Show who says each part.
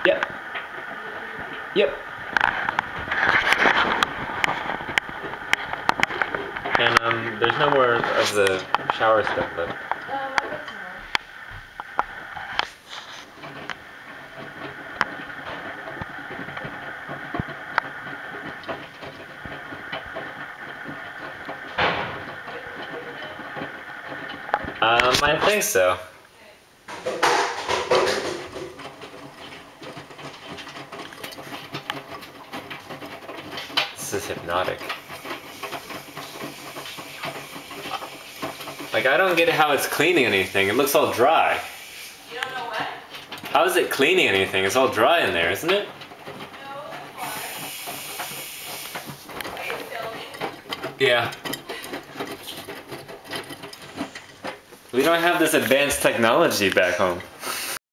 Speaker 1: Yep. Yep. And there's no more of the shower stuff left. I think so. This is hypnotic. Like, I don't get how it's cleaning anything. It looks all dry.
Speaker 2: You don't know what?
Speaker 1: How is it cleaning anything? It's all dry in there, isn't it?
Speaker 2: No, are you filming?
Speaker 1: Yeah. We don't have this advanced technology back home.